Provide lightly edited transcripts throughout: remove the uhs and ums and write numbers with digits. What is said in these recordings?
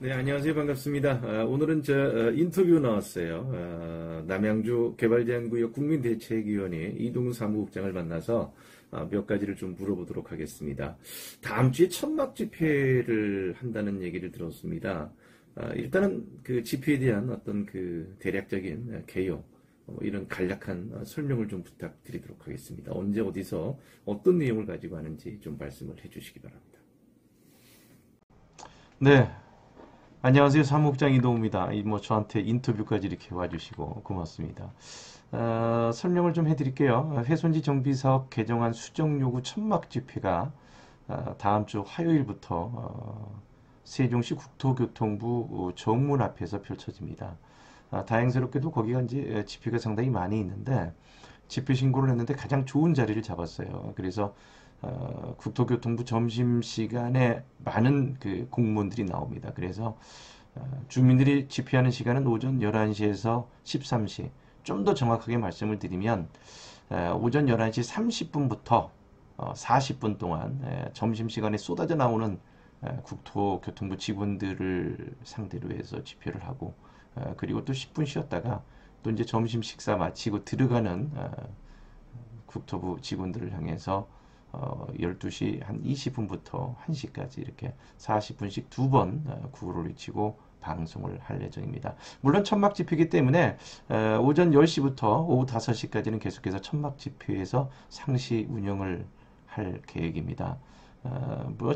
네, 안녕하세요. 반갑습니다. 오늘은 인터뷰 나왔어요. 남양주 개발제한구역 국민대책위원회 이동훈 사무국장을 만나서 몇 가지를 좀 물어보도록 하겠습니다. 다음 주에 천막 집회를 한다는 얘기를 들었습니다. 일단은 그 집회에 대한 어떤 그 대략적인 개요, 이런 간략한 설명을 좀 부탁드리도록 하겠습니다. 언제 어디서 어떤 내용을 가지고 하는지 좀 말씀을 해주시기 바랍니다. 네, 안녕하세요. 사무국장 이동우입니다. 저한테 인터뷰까지 이렇게 와주시고 고맙습니다. 설명을 좀 해드릴게요. 회손지 정비사업 개정안 수정 요구 천막 집회가 다음 주 화요일부터 세종시 국토교통부 정문 앞에서 펼쳐집니다. 다행스럽게도 거기가 이제 집회가 상당히 많이 있는데 집회 신고를 했는데 가장 좋은 자리를 잡았어요. 그래서 국토교통부 점심시간에 많은 그 공무원들이 나옵니다. 그래서 주민들이 집회하는 시간은 오전 11시에서 13시. 좀 더 정확하게 말씀을 드리면 오전 11시 30분부터 40분 동안 점심시간에 쏟아져 나오는 국토교통부 직원들을 상대로 해서 집회를 하고 그리고 또 10분 쉬었다가 또 이제 점심 식사 마치고 들어가는 국토부 직원들을 향해서 12시 한 20분부터 1시까지 이렇게 40분씩 두 번 구호를 외치고 방송을 할 예정입니다. 물론 천막 집회이기 때문에 오전 10시부터 오후 5시까지는 계속해서 천막 집회에서 상시 운영을 할 계획입니다.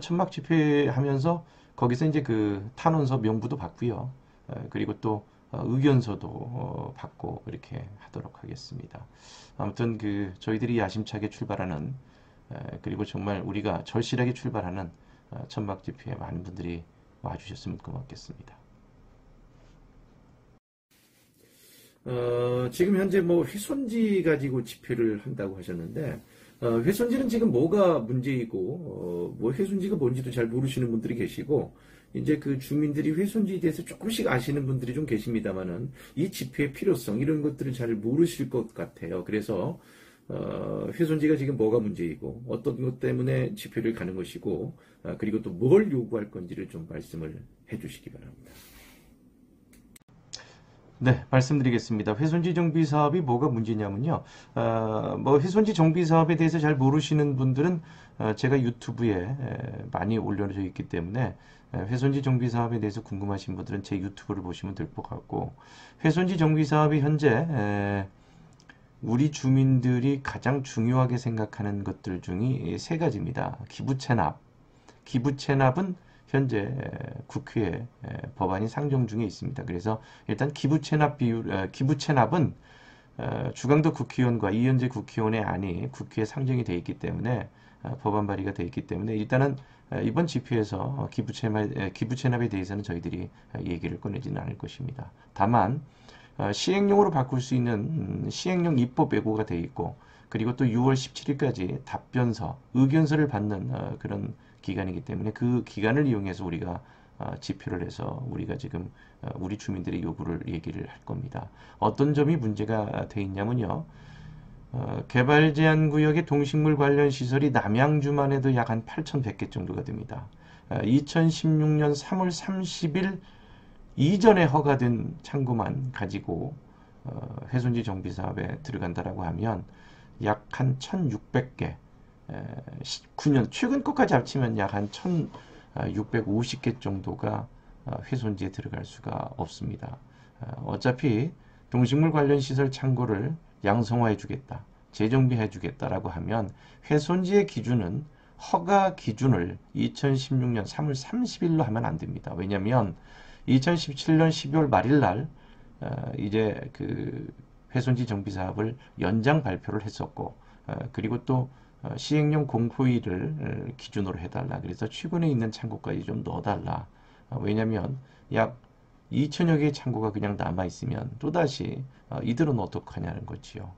천막 집회 하면서 거기서 이제 그 탄원서 명부도 받고요. 그리고 또 의견서도 받고 이렇게 하도록 하겠습니다. 아무튼 그 저희들이 야심차게 출발하는 그리고 정말 우리가 절실하게 출발하는 천막 집회에 많은 분들이 와주셨으면 고맙겠습니다. 지금 현재 뭐 훼손지 가지고 집회를 한다고 하셨는데, 훼손지는 지금 뭐가 문제이고, 뭐 훼손지가 뭔지도 잘 모르시는 분들이 계시고, 이제 그 주민들이 훼손지에 대해서 조금씩 아시는 분들이 좀 계십니다만은, 이 집회의 필요성, 이런 것들을 잘 모르실 것 같아요. 그래서, 훼손지가 지금 뭐가 문제이고, 어떤 것 때문에 집회를 가는 것이고, 그리고 또 뭘 요구할 건지를 좀 말씀을 해주시기 바랍니다. 네, 말씀드리겠습니다. 회손지 정비 사업이 뭐가 문제냐면요. 회손지 정비 사업에 대해서 잘 모르시는 분들은 제가 유튜브에 많이 올려져 있기 때문에 회손지 정비 사업에 대해서 궁금하신 분들은 제 유튜브를 보시면 될 것 같고, 회손지 정비 사업이 현재 우리 주민들이 가장 중요하게 생각하는 것들 중에 세 가지입니다. 기부채납. 기부채납은 현재 국회에 법안이 상정 중에 있습니다. 그래서 일단 기부채납은 주강도 국회의원과 이현재 국회의원의 안이 국회에 상정이 되어 있기 때문에 법안 발의가 되어 있기 때문에 일단은 이번 집회에서 기부채납에 대해서는 저희들이 얘기를 꺼내지는 않을 것입니다. 다만 시행령으로 바꿀 수 있는 시행령 입법 예고가 되어 있고 그리고 또 6월 17일까지 답변서, 의견서를 받는 그런 기간이기 때문에 그 기간을 이용해서 우리가 집회를 해서 우리가 지금 우리 주민들의 요구를 얘기를 할 겁니다. 어떤 점이 문제가 돼 있냐면요. 개발 제한 구역의 동식물 관련 시설이 남양주만 해도 약 한 8,100개 정도가 됩니다. 2016년 3월 30일 이전에 허가된 창고만 가지고 훼손지 정비 사업에 들어간다라고 하면 약 한 1,600개, 9년 최근 것까지 합치면 약 한 1,650개 정도가 훼손지에 들어갈 수가 없습니다. 어차피 동식물 관련 시설 창고를 양성화해 주겠다, 재정비해 주겠다라고 하면 훼손지의 기준은 허가 기준을 2016년 3월 30일로 하면 안 됩니다. 왜냐하면 2017년 12월 말일 날 이제 그 훼손지 정비 사업을 연장 발표를 했었고 그리고 또 시행령 공포일을 기준으로 해달라. 그래서 최근에 있는 창고까지 좀 넣어달라. 왜냐하면 약 2천여 개의 창고가 그냥 남아 있으면 또다시 이들은 어떡하냐는 거지요.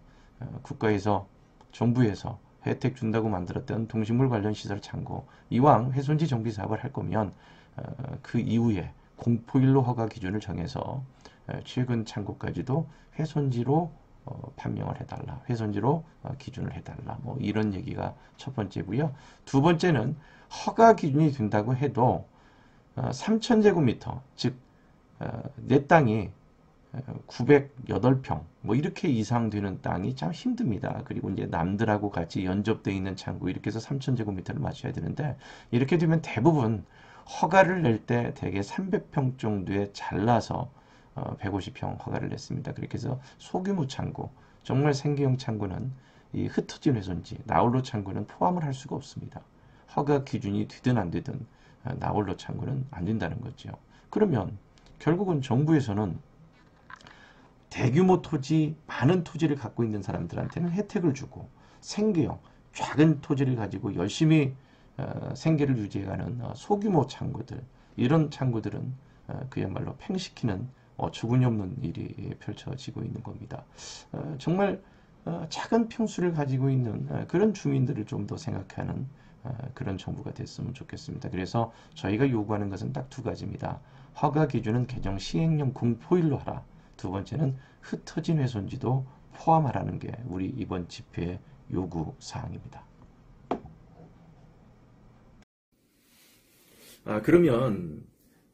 국가에서 정부에서 혜택 준다고 만들었던 동식물 관련 시설 창고 이왕 훼손지 정비 사업을 할 거면 그 이후에 공포일로 허가 기준을 정해서 최근 창고까지도 훼손지로 판명을 해달라. 훼손지로 기준을 해달라. 뭐 이런 얘기가 첫 번째고요. 두 번째는 허가 기준이 된다고 해도 3,000제곱미터, 즉 내 땅이 908평 뭐 이렇게 이상 되는 땅이 참 힘듭니다. 그리고 이제 남들하고 같이 연접되어 있는 창고 이렇게 해서 3,000제곱미터를 맞춰야 되는데 이렇게 되면 대부분 허가를 낼 때 대개 300평 정도에 잘라서 150평 허가를 냈습니다. 그렇게 해서 소규모 창고, 정말 생계형 창고는 이 흩어진 훼손지, 나홀로 창고는 포함을 할 수가 없습니다. 허가 기준이 되든 안 되든 나홀로 창고는 안 된다는 거죠. 그러면 결국은 정부에서는 대규모 토지, 많은 토지를 갖고 있는 사람들한테는 혜택을 주고 생계형, 작은 토지를 가지고 열심히 생계를 유지해가는 소규모 창고들, 이런 창고들은 그야말로 팽시키는 어처구니 없는 일이 펼쳐지고 있는 겁니다. 정말 작은 평수를 가지고 있는 그런 주민들을 좀 더 생각하는 그런 정부가 됐으면 좋겠습니다. 그래서 저희가 요구하는 것은 딱 두 가지입니다. 허가 기준은 개정 시행령 공포일로 하라. 두 번째는 흩어진 훼손지도 포함하라는 게 우리 이번 집회의 요구 사항입니다. 그러면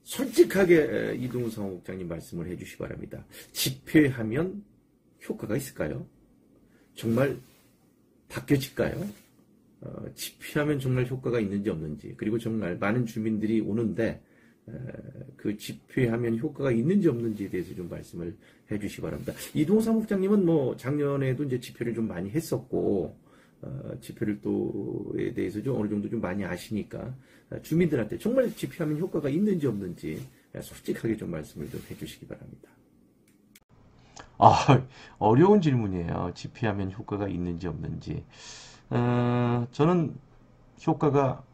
솔직하게 이동훈 사무국장님 말씀을 해주시기 바랍니다. 집회하면 효과가 있을까요? 정말 바뀌어질까요? 집회하면 정말 효과가 있는지 없는지, 그리고 정말 많은 주민들이 오는데 그 집회하면 효과가 있는지 없는지에 대해서 좀 말씀을 해주시기 바랍니다. 이동훈 사무국장님은 뭐 작년에도 이제 집회를 좀 많이 했었고 집회를 또에 대해서 좀 어느 정도 좀 많이 아시니까 주민들한테 정말 집회하면 효과가 있는지 없는지 솔직하게 좀 말씀을 좀 해주시기 바랍니다. 어려운 질문이에요. 집회하면 효과가 있는지 없는지. 저는 효과가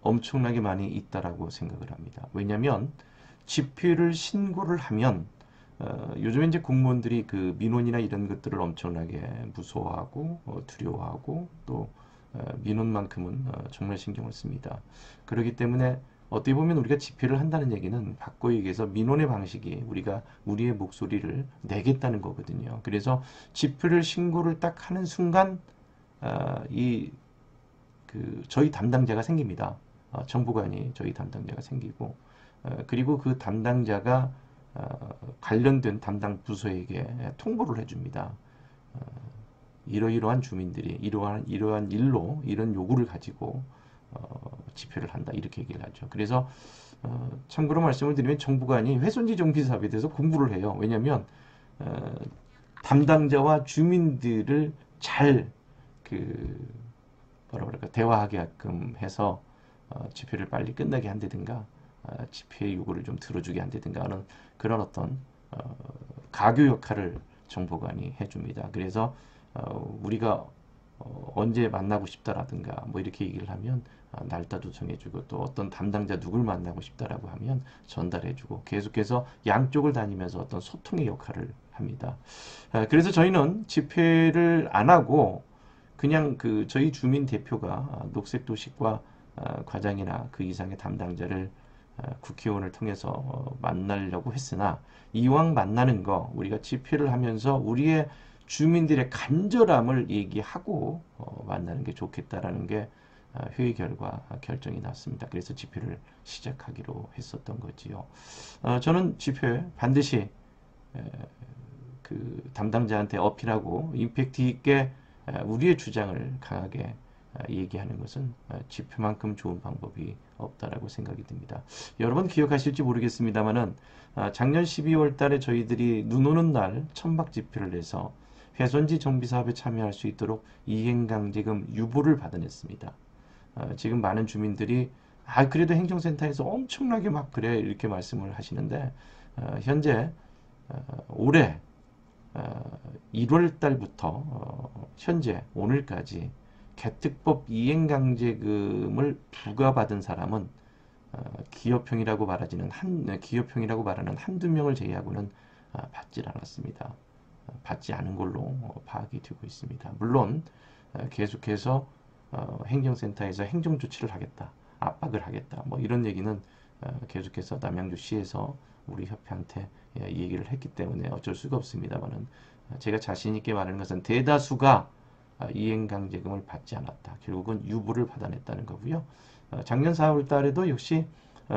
엄청나게 많이 있다라고 생각을 합니다. 왜냐하면 집회를 신고를 하면 요즘에 이제 공무원들이 그 민원이나 이런 것들을 엄청나게 무서워하고 두려워하고 또 민원만큼은 정말 신경을 씁니다. 그렇기 때문에 어떻게 보면 우리가 집회를 한다는 얘기는 바꿔 얘기해서 민원의 방식이 우리가 우리의 목소리를 내겠다는 거거든요. 그래서 집회를 신고를 딱 하는 순간 저희 담당자가 생깁니다. 정보관이 저희 담당자가 생기고 그리고 그 담당자가 관련된 담당 부서에게 통보를 해줍니다. 이러이러한 주민들이 이러한 일로 이런 요구를 가지고 집회를 한다 이렇게 얘기를 하죠. 그래서 참고로 말씀을 드리면 정부관이 훼손지 정비 사업에 대해서 공부를 해요. 왜냐하면 담당자와 주민들을 잘 대화하게끔 해서 집회를 빨리 끝나게 한다든가 집회 요구를 좀 들어주게 한다든가 하는 그런 어떤 가교 역할을 정보관이 해줍니다. 그래서 우리가 언제 만나고 싶다라든가 뭐 이렇게 얘기를 하면 날짜도 정해주고 또 어떤 담당자 누굴 만나고 싶다라고 하면 전달해주고 계속해서 양쪽을 다니면서 어떤 소통의 역할을 합니다. 그래서 저희는 집회를 안 하고 그냥 저희 주민 대표가 녹색도시과 과장이나 그 이상의 담당자를 국회의원을 통해서 만나려고 했으나 이왕 만나는 거 우리가 집회를 하면서 우리의 주민들의 간절함을 얘기하고 만나는 게 좋겠다라는 게 회의 결과 결정이 났습니다. 그래서 집회를 시작하기로 했었던 거지요. 저는 집회 반드시 그 담당자한테 어필하고 임팩트 있게 우리의 주장을 강하게 얘기하는 것은 집회만큼 좋은 방법이 없다라고 생각이 듭니다. 여러분 기억하실지 모르겠습니다만은 작년 12월 달에 저희들이 눈 오는 날 천막 집회를 내서 훼손지 정비 사업에 참여할 수 있도록 이행강제금 유보를 받아냈습니다. 지금 많은 주민들이 그래도 행정센터에서 엄청나게 막 그래 이렇게 말씀을 하시는데 현재 올해 1월 달부터 현재 오늘까지 개특법 이행강제금을 부과받은 사람은 기업형이라고 말하는 한두 명을 제외하고는 받지 않았습니다. 받지 않은 걸로 파악이 되고 있습니다. 물론 계속해서 행정센터에서 행정조치를 하겠다, 압박을 하겠다, 뭐 이런 얘기는 계속해서 남양주시에서 우리 협회한테 얘기를 했기 때문에 어쩔 수가 없습니다만은 제가 자신 있게 말하는 것은 대다수가 이행강제금을 받지 않았다. 결국은 유보를 받아냈다는 거고요. 작년 4월 달에도 역시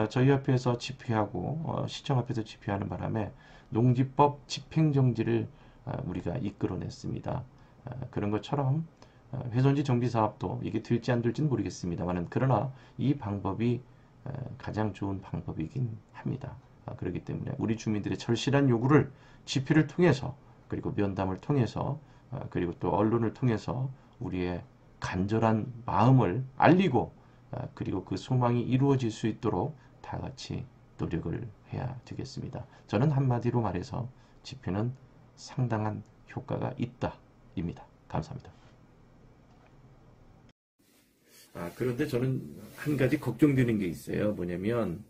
저희 앞에서 집회하고 시청 앞에서 집회하는 바람에 농지법 집행정지를 우리가 이끌어냈습니다. 그런 것처럼 훼손지 정비 사업도 이게 될지 안 될지는 모르겠습니다만 그러나 이 방법이 가장 좋은 방법이긴 합니다. 그렇기 때문에 우리 주민들의 절실한 요구를 집회를 통해서 그리고 면담을 통해서 그리고 또 언론을 통해서 우리의 간절한 마음을 알리고 그리고 그 소망이 이루어질 수 있도록 다 같이 노력을 해야 되겠습니다. 저는 한마디로 말해서 집회는 상당한 효과가 있다입니다. 감사합니다. 그런데 저는 한 가지 걱정되는 게 있어요. 뭐냐면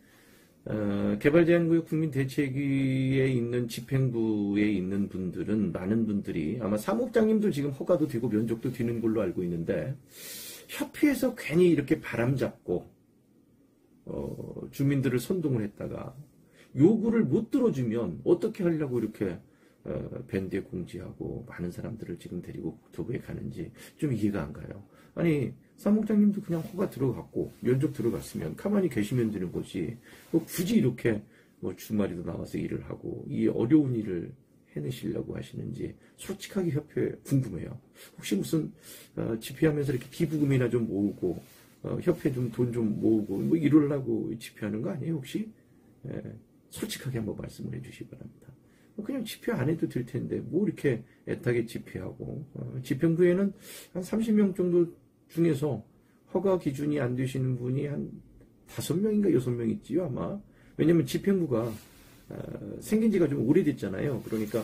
개발제한구역 국민대책위에 있는 집행부에 있는 분들은 많은 분들이 아마 사무국장님도 지금 허가도 되고 면적도 되는 걸로 알고 있는데 협의해서 괜히 이렇게 바람잡고 주민들을 선동을 했다가 요구를 못 들어주면 어떻게 하려고 이렇게 밴드에 공지하고 많은 사람들을 지금 데리고 국토부에 가는지 좀 이해가 안 가요. 아니 사무국장님도 그냥 허가 들어갔고 면적 들어갔으면 가만히 계시면 되는 거지 뭐 굳이 이렇게 뭐 주말에도 나와서 일을 하고 이 어려운 일을 해내시려고 하시는지 솔직하게 협회 궁금해요. 혹시 무슨 집회하면서 이렇게 기부금이나 좀 모으고 협회 좀 돈 좀 모으고 뭐 이러려고 집회하는 거 아니에요 혹시? 솔직하게 한번 말씀을 해주시기 바랍니다. 그냥 집회 안 해도 될 텐데 뭐 이렇게 애타게 집회하고 집행부에는 한 30명 정도 중에서 허가 기준이 안 되시는 분이 한 5명인가 6명 있지요 아마. 왜냐면 집행부가 생긴 지가 좀 오래됐잖아요. 그러니까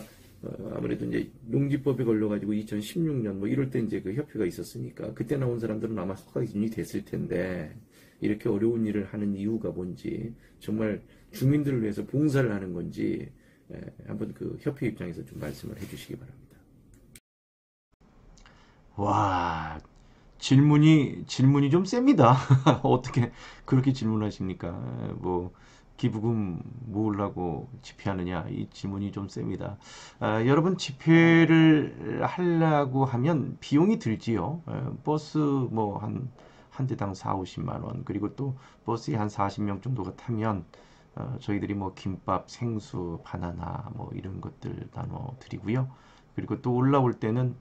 아무래도 이제 농지법에 걸려가지고 2016년 뭐 이럴 때 이제 그 협회가 있었으니까 그때 나온 사람들은 아마 허가 기준이 됐을 텐데 이렇게 어려운 일을 하는 이유가 뭔지 정말 주민들을 위해서 봉사를 하는 건지 한번 그 협회 입장에서 좀 말씀을 해주시기 바랍니다. 와, 질문이 좀 셉니다. 어떻게 그렇게 질문하십니까? 뭐 기부금 모으려고 집회하느냐 이 질문이 좀 셉니다. 여러분 집회를 하려고 하면 비용이 들지요. 버스 뭐 한 대당 4, 50만 원 그리고 또 버스에 한 40명 정도가 타면 저희들이 뭐 김밥, 생수, 바나나 뭐 이런 것들 나눠 드리고요. 그리고 또 올라올 때는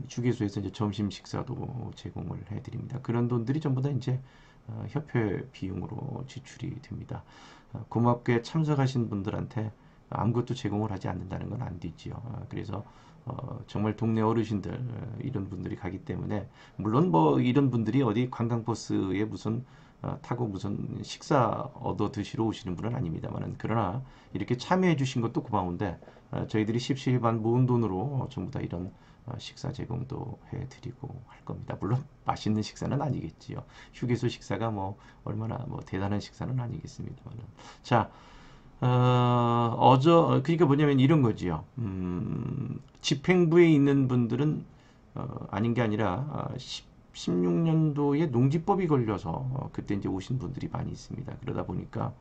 휴게소에서 이제 점심 식사도 제공을 해드립니다. 그런 돈들이 전부 다 이제 협회 비용으로 지출이 됩니다. 고맙게 참석하신 분들한테 아무것도 제공을 하지 않는다는 건 안 되지요. 그래서 정말 동네 어르신들 이런 분들이 가기 때문에 물론 뭐 이런 분들이 어디 관광버스에 무슨 타고 무슨 식사 얻어 드시러 오시는 분은 아닙니다만은 그러나 이렇게 참여해 주신 것도 고마운데 저희들이 십시일반 모은 돈으로 전부 다 이런 식사 제공도 해드리고 할 겁니다. 물론 맛있는 식사는 아니겠지요. 휴게소 식사가 뭐 얼마나 뭐 대단한 식사는 아니겠습니다만은 자 그러니까 뭐냐면 이런 거지요. 집행부에 있는 분들은 아닌 게 아니라 16년도에 농지법이 걸려서 그때 이제 오신 분들이 많이 있습니다. 그러다 보니까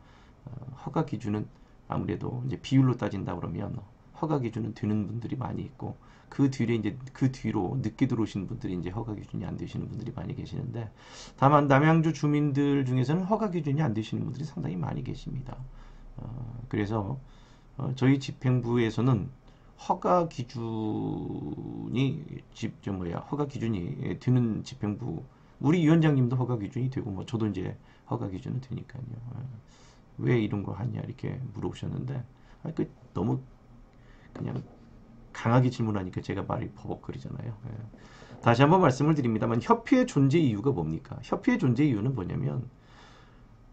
허가 기준은 아무래도 이제 비율로 따진다 그러면 허가 기준은 되는 분들이 많이 있고 그 뒤로 늦게 들어오시는 분들이 이제 허가 기준이 안 되시는 분들이 많이 계시는데 다만 남양주 주민들 중에서는 허가 기준이 안 되시는 분들이 상당히 많이 계십니다. 그래서 저희 집행부에서는 허가 기준이 허가 기준이 되는 집행부 우리 위원장님도 허가 기준이 되고 뭐 저도 이제 허가 기준은 되니까요. 왜 이런 거 하냐 이렇게 물어보셨는데 그 너무 그냥 강하게 질문하니까 제가 말이 버벅거리잖아요. 다시 한번 말씀을 드립니다만 협회의 존재 이유가 뭡니까? 협회의 존재 이유는 뭐냐면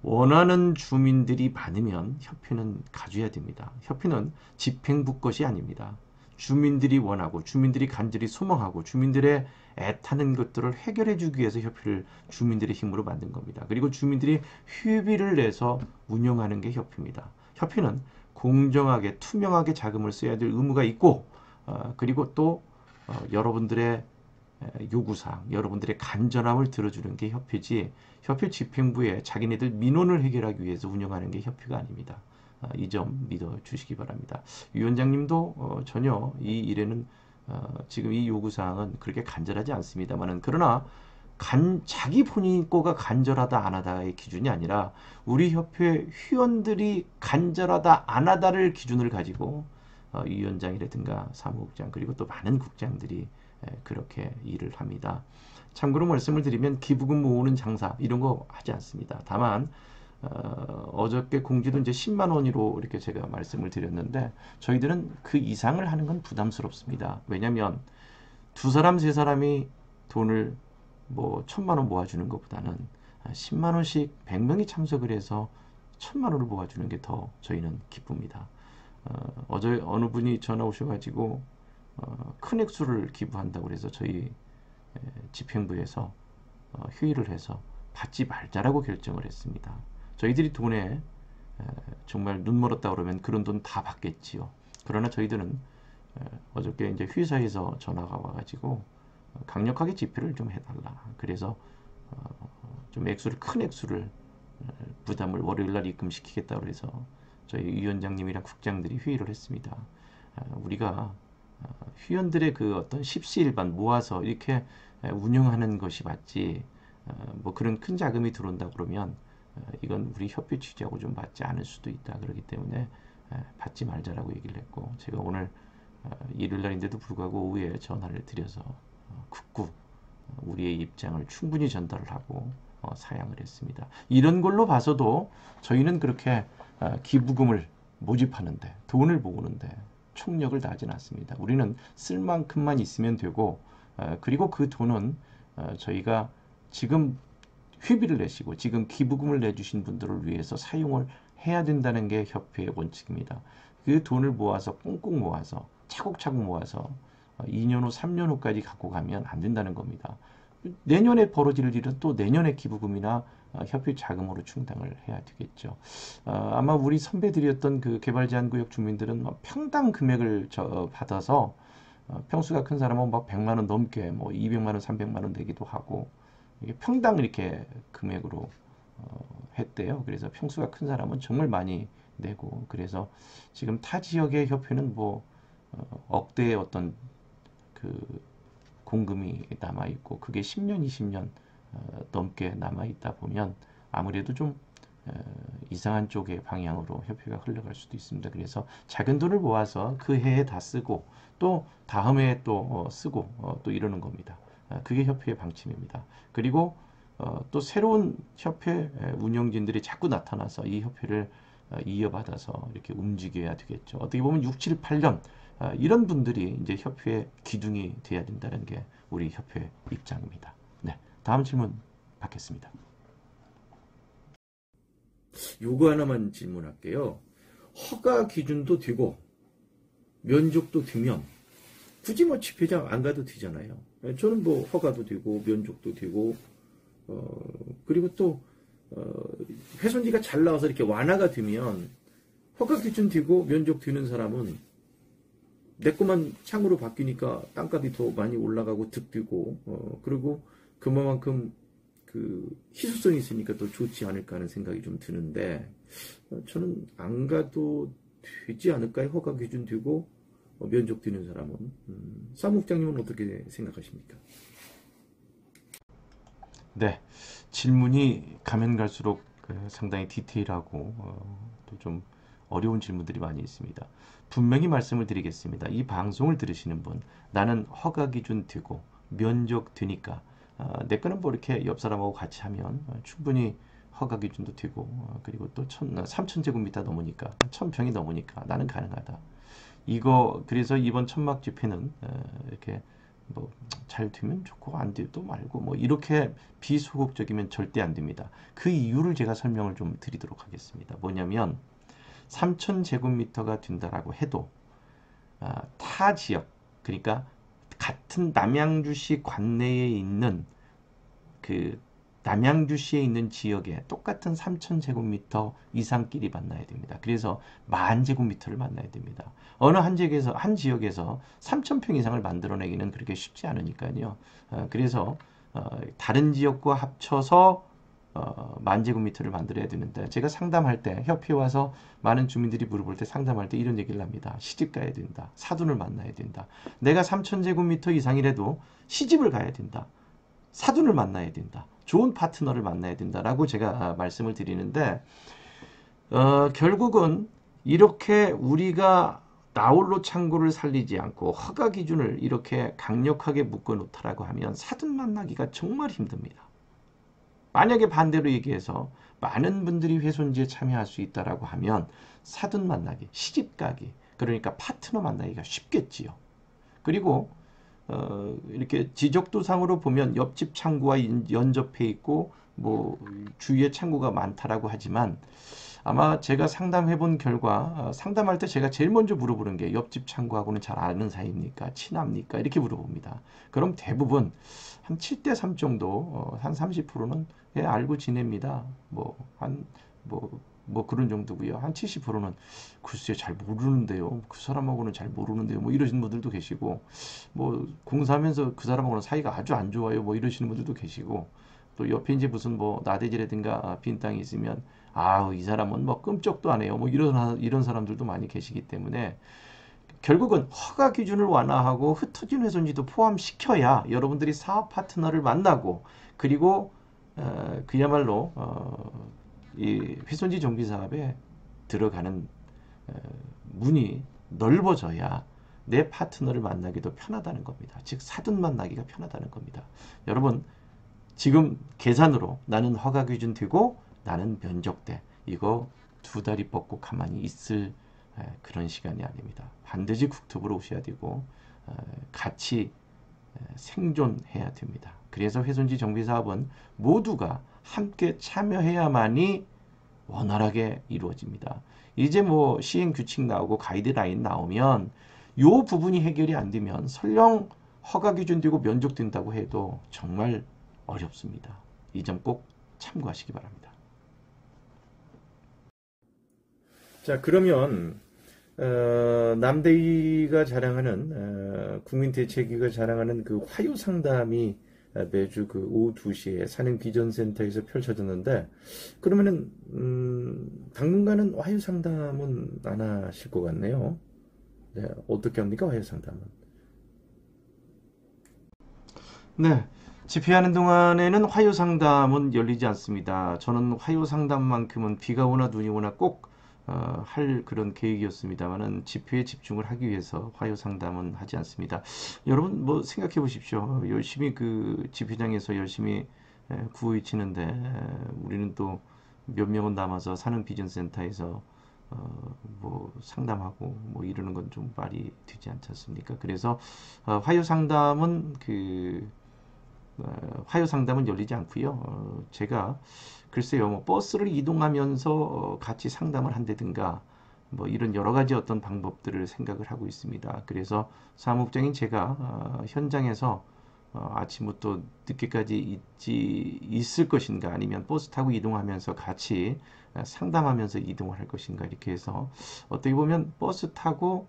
원하는 주민들이 많으면 협회는 가져야 됩니다. 협회는 집행부 것이 아닙니다. 주민들이 원하고 주민들이 간절히 소망하고 주민들의 애타는 것들을 해결해 주기 위해서 협회를 주민들의 힘으로 만든 겁니다. 그리고 주민들이 회비를 내서 운영하는 게 협회입니다. 협회는 공정하게 투명하게 자금을 써야 될 의무가 있고 그리고 또 여러분들의 요구사항, 여러분들의 간절함을 들어주는 게 협회지 협회 집행부에 자기네들 민원을 해결하기 위해서 운영하는 게 협회가 아닙니다. 이 점 믿어주시기 바랍니다. 위원장님도 전혀 이 일에는 지금 이 요구사항은 그렇게 간절하지 않습니다만은 그러나 자기 본인 거가 간절하다 안 하다의 기준이 아니라 우리 협회 회원들이 간절하다 안 하다를 기준을 가지고 위원장이라든가 사무국장 그리고 또 많은 국장들이 그렇게 일을 합니다. 참고로 말씀을 드리면 기부금 모으는 장사 이런 거 하지 않습니다. 다만 어저께 공지도 이제 10만 원으로 이렇게 제가 말씀을 드렸는데 저희들은 그 이상을 하는 건 부담스럽습니다. 왜냐하면 두 사람 세 사람이 돈을 뭐 1,000만 원 모아주는 것보다는 10만 원씩 100명이 참석을 해서 1,000만 원을 모아주는 게 더 저희는 기쁩니다. 어제 어느 분이 전화 오셔가지고 큰 액수를 기부한다고 그래서 저희 집행부에서 회의를 해서 받지 말자라고 결정을 했습니다. 저희들이 돈에 정말 눈 멀었다 그러면 그런 돈 다 받겠지요. 그러나 저희들은 어저께 이제 회사에서 전화가 와가지고 강력하게 집회를 좀 해달라. 그래서 좀 큰 액수를 부담을 월요일날 입금시키겠다고 해서 저희 위원장님이랑 국장들이 회의를 했습니다. 우리가 회원들의 그 어떤 십시일반 모아서 이렇게 운영하는 것이 맞지 뭐 그런 큰 자금이 들어온다 그러면 이건 우리 협회 취지하고 좀 맞지 않을 수도 있다. 그렇기 때문에 받지 말자라고 얘기를 했고 제가 오늘 일요일날인데도 불구하고 오후에 전화를 드려서 굳고 우리의 입장을 충분히 전달을 하고 사양을 했습니다. 이런 걸로 봐서도 저희는 그렇게 기부금을 모집하는데 돈을 모으는데 총력을 다하진 않습니다. 우리는 쓸 만큼만 있으면 되고 그리고 그 돈은 저희가 지금 회비를 내시고 지금 기부금을 내주신 분들을 위해서 사용을 해야 된다는 게 협회의 원칙입니다. 그 돈을 모아서 꽁꽁 모아서 차곡차곡 모아서 2년 후, 3년 후까지 갖고 가면 안 된다는 겁니다. 내년에 벌어질 일은 또 내년의 기부금이나 협회 자금으로 충당을 해야 되겠죠. 아마 우리 선배들이었던 그 개발제한구역 주민들은 평당 금액을 받아서 평수가 큰 사람은 막 100만 원 넘게 뭐 200만 원, 300만 원 내기도 하고 이게 평당 이렇게 금액으로 했대요. 그래서 평수가 큰 사람은 정말 많이 내고 그래서 지금 타 지역의 협회는 뭐 억대의 어떤 그 공금이 남아 있고 그게 10년, 20년 넘게 남아 있다 보면 아무래도 좀 이상한 쪽의 방향으로 협회가 흘러갈 수도 있습니다. 그래서 작은 돈을 모아서 그 해에 다 쓰고 또 다음 해에 또 쓰고 또 이러는 겁니다. 그게 협회의 방침입니다. 그리고 또 새로운 협회 운영진들이 자꾸 나타나서 이 협회를 이어받아서 이렇게 움직여야 되겠죠. 어떻게 보면 6, 7, 8년 이런 분들이 이제 협회의 기둥이 돼야 된다는 게 우리 협회 입장입니다. 네, 다음 질문 받겠습니다. 요거 하나만 질문할게요. 허가 기준도 되고 면적도 되면 굳이 뭐 집회장 안 가도 되잖아요. 저는 뭐 허가도 되고 면적도 되고 그리고 또 훼손지가 잘 나와서 이렇게 완화가 되면 허가 기준 되고 면적 되는 사람은 내 것만 창으로 바뀌니까 땅값이 더 많이 올라가고 득되고 그리고 그만큼 그 희소성이 있으니까 더 좋지 않을까 하는 생각이 좀 드는데 저는 안 가도 되지 않을까요? 허가 기준 되고 면적 되는 사람은. 사무국장님은 어떻게 생각하십니까? 네, 질문이 가면 갈수록 상당히 디테일하고 또 좀 어려운 질문들이 많이 있습니다. 분명히 말씀을 드리겠습니다. 이 방송을 들으시는 분, 나는 허가 기준 되고 면적 되니까 내 거는 뭐 이렇게 옆 사람하고 같이 하면 충분히 허가 기준도 되고 그리고 또 3,000제곱미터 넘으니까 1,000평이 넘으니까 나는 가능하다. 이거 그래서 이번 천막 집회는 이렇게 뭐 잘 되면 좋고 안 돼도 말고 뭐 이렇게 비소극적이면 절대 안 됩니다. 그 이유를 제가 설명을 좀 드리도록 하겠습니다. 뭐냐면 3,000제곱미터가 된다라고 해도 타 지역 그러니까 같은 남양주시 관내에 있는 그 남양주시에 있는 지역에 똑같은 3,000제곱미터 이상끼리 만나야 됩니다. 그래서 10,000제곱미터를 만나야 됩니다. 어느 한 지역에서 3,000평 이상을 만들어내기는 그렇게 쉽지 않으니까요. 그래서 다른 지역과 합쳐서 10,000제곱미터를 만들어야 되는데 제가 상담할 때 협회에 와서 많은 주민들이 물어볼 때 상담할 때 이런 얘기를 합니다. 시집 가야 된다. 사돈을 만나야 된다. 내가 3,000제곱미터 이상이라도 시집을 가야 된다. 사돈을 만나야 된다. 좋은 파트너를 만나야 된다라고 제가 말씀을 드리는데 결국은 이렇게 우리가 나홀로 창고를 살리지 않고 허가 기준을 이렇게 강력하게 묶어놓다라고 하면 사돈 만나기가 정말 힘듭니다. 만약에 반대로 얘기해서 많은 분들이 훼손지에 참여할 수 있다라고 하면 사돈 만나기, 시집 가기, 그러니까 파트너 만나기가 쉽겠지요. 그리고 이렇게 지적도상으로 보면 옆집 창구와 연접해 있고 뭐 주위에 창구가 많다라고 하지만 아마 제가 상담해 본 결과 상담할 때 제가 제일 먼저 물어보는 게 옆집 창구하고는 잘 아는 사이입니까? 친합니까? 이렇게 물어봅니다. 그럼 대부분 한 7대 3 정도, 한 30%는 예, 알고 지냅니다. 뭐 그런 정도고요. 한 70%는 글쎄 잘 모르는데요. 그 사람하고는 잘 모르는데요. 뭐 이러시는 분들도 계시고, 뭐 공사하면서 그 사람하고는 사이가 아주 안 좋아요. 뭐 이러시는 분들도 계시고, 또 옆에 이제 무슨 뭐 나대지라든가 빈 땅이 있으면 아우 이 사람은 뭐 끔찍도 안 해요. 뭐 이런 사람들도 많이 계시기 때문에 결국은 허가 기준을 완화하고 흩어진 훼손지도 포함시켜야 여러분들이 사업 파트너를 만나고 그리고 그야말로 이 훼손지 정비 사업에 들어가는 문이 넓어져야 내 파트너를 만나기도 편하다는 겁니다. 즉 사돈 만나기가 편하다는 겁니다. 여러분 지금 계산으로 나는 허가 기준 되고 나는 면적돼 이거 두 다리 뻗고 가만히 있을 그런 시간이 아닙니다. 반드시 국토부로 오셔야 되고 같이 생존해야 됩니다. 그래서 훼손지 정비 사업은 모두가 함께 참여해야만이 원활하게 이루어집니다. 이제 뭐 시행 규칙 나오고 가이드라인 나오면 요 부분이 해결이 안 되면 설령 허가 기준 되고 면적된다고 해도 정말 어렵습니다. 이 점 꼭 참고하시기 바랍니다. 자, 그러면 남대희가 자랑하는 국민대책위가 자랑하는 그 화요 상담이 매주 그 오후 2시에 산행비전센터에서 펼쳐졌는데 그러면은 당분간은 화요 상담은 안 하실 것 같네요. 네, 어떻게 합니까 화요 상담은? 네, 집회하는 동안에는 화요 상담은 열리지 않습니다. 저는 화요 상담만큼은 비가 오나 눈이 오나 꼭 할 그런 계획이었습니다만은 집회에 집중을 하기 위해서 화요 상담은 하지 않습니다. 여러분 뭐 생각해 보십시오. 열심히 그 집회장에서 열심히 구호에 치는데 우리는 또 몇 명은 남아서 산흥비전센터에서 뭐 상담하고 뭐 이러는 건 좀 말이 되지 않지 않습니까? 그래서 화요 상담은 화요 상담은 열리지 않고요. 제가 글쎄요, 뭐 버스를 이동하면서 같이 상담을 한다든가 뭐 이런 여러 가지 어떤 방법들을 생각을 하고 있습니다. 그래서 사무국장인 제가 현장에서 아침부터 늦게까지 있을 것인가 아니면 버스 타고 이동하면서 같이 상담하면서 이동을 할 것인가 이렇게 해서 어떻게 보면 버스 타고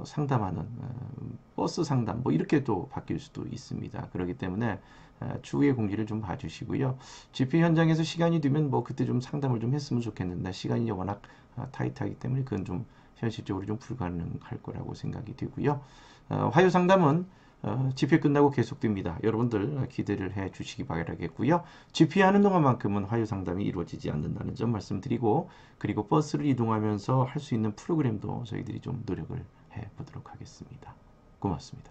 상담하는 버스 상담 뭐 이렇게도 바뀔 수도 있습니다. 그렇기 때문에 추후의 공지를 좀 봐주시고요. 집회 현장에서 시간이 되면 뭐 그때 좀 상담을 좀 했으면 좋겠는데 시간이 워낙 타이트하기 때문에 그건 좀 현실적으로 좀 불가능할 거라고 생각이 되고요. 화요 상담은 집회 끝나고 계속됩니다. 여러분들 기대를 해 주시기 바라겠고요. 집회하는 동안만큼은 화요 상담이 이루어지지 않는다는 점 말씀드리고 그리고 버스를 이동하면서 할 수 있는 프로그램도 저희들이 좀 노력을 해 보도록 하겠습니다. 고맙습니다.